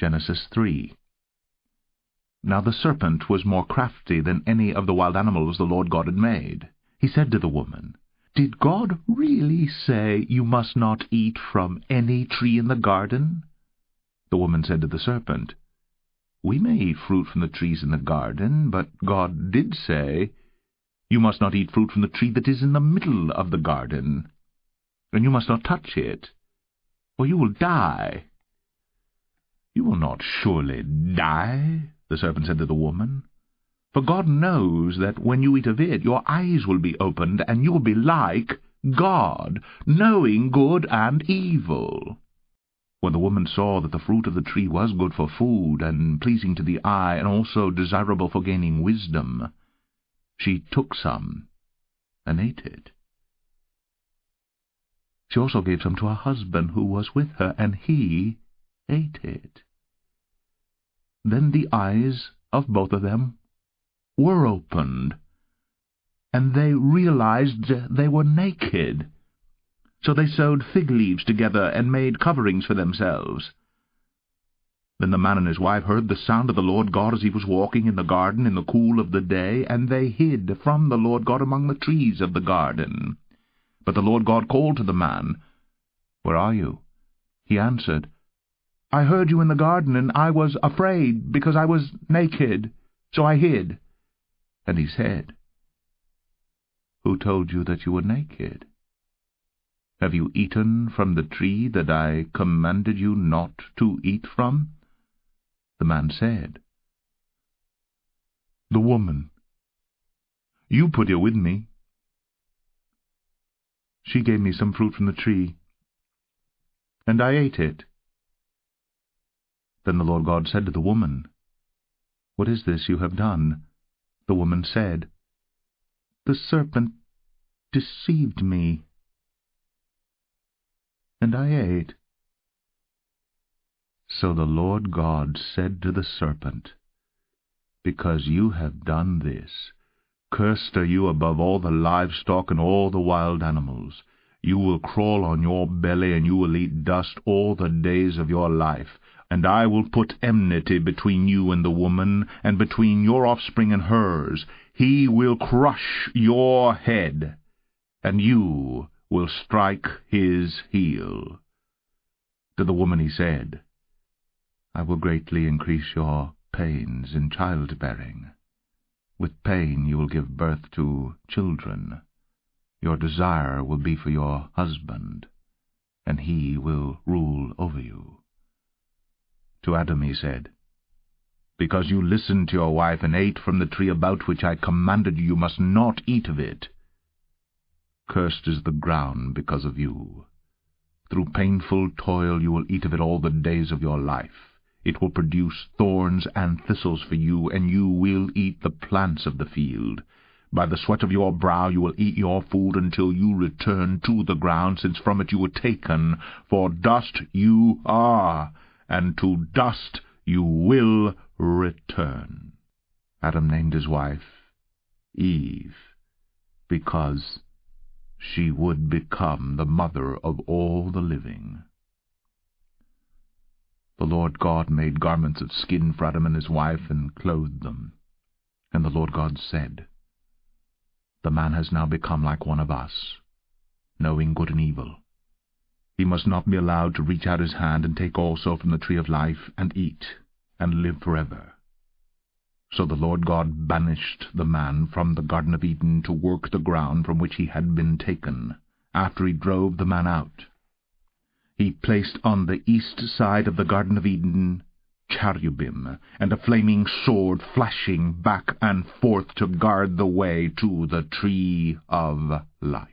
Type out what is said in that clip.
Genesis 3. Now the serpent was more crafty than any of the wild animals the Lord God had made. He said to the woman, "Did God really say you must not eat from any tree in the garden?" The woman said to the serpent, "We may eat fruit from the trees in the garden, but God did say, 'You must not eat fruit from the tree that is in the middle of the garden, and you must not touch it, or you will die.'" "You will not surely die," the serpent said to the woman, "for God knows that when you eat of it, your eyes will be opened, and you will be like God, knowing good and evil." When the woman saw that the fruit of the tree was good for food, and pleasing to the eye, and also desirable for gaining wisdom, she took some and ate it. She also gave some to her husband who was with her, and he ate it. Then the eyes of both of them were opened, and they realized they were naked. So they sewed fig leaves together and made coverings for themselves. Then the man and his wife heard the sound of the Lord God as he was walking in the garden in the cool of the day, and they hid from the Lord God among the trees of the garden. But the Lord God called to the man, "Where are you?" He answered, "I heard you in the garden, and I was afraid, because I was naked, so I hid." And he said, "Who told you that you were naked? Have you eaten from the tree that I commanded you not to eat from?" The man said, "The woman you put here with me, she gave me some fruit from the tree, and I ate it." Then the Lord God said to the woman, "What is this you have done?" The woman said, "The serpent deceived me, and I ate." So the Lord God said to the serpent, "Because you have done this, cursed are you above all the livestock and all the wild animals. You will crawl on your belly, and you will eat dust all the days of your life. And I will put enmity between you and the woman, and between your offspring and hers. He will crush your head, and you will strike his heel." To the woman he said, "I will greatly increase your pains in childbearing. With pain you will give birth to children. Your desire will be for your husband, and he will rule over you." To Adam he said, "Because you listened to your wife and ate from the tree about which I commanded you, you must not eat of it. Cursed is the ground because of you. Through painful toil you will eat of it all the days of your life. It will produce thorns and thistles for you, and you will eat the plants of the field. By the sweat of your brow you will eat your food until you return to the ground, since from it you were taken. For dust you are, and to dust you will return." Adam named his wife Eve, because she would become the mother of all the living. The Lord God made garments of skin for Adam and his wife, and clothed them. And the Lord God said, "The man has now become like one of us, knowing good and evil. He must not be allowed to reach out his hand and take also from the tree of life, and eat, and live forever." So the Lord God banished the man from the Garden of Eden to work the ground from which he had been taken, after he drove the man out. He placed on the east side of the Garden of Eden cherubim, and a flaming sword flashing back and forth to guard the way to the tree of life.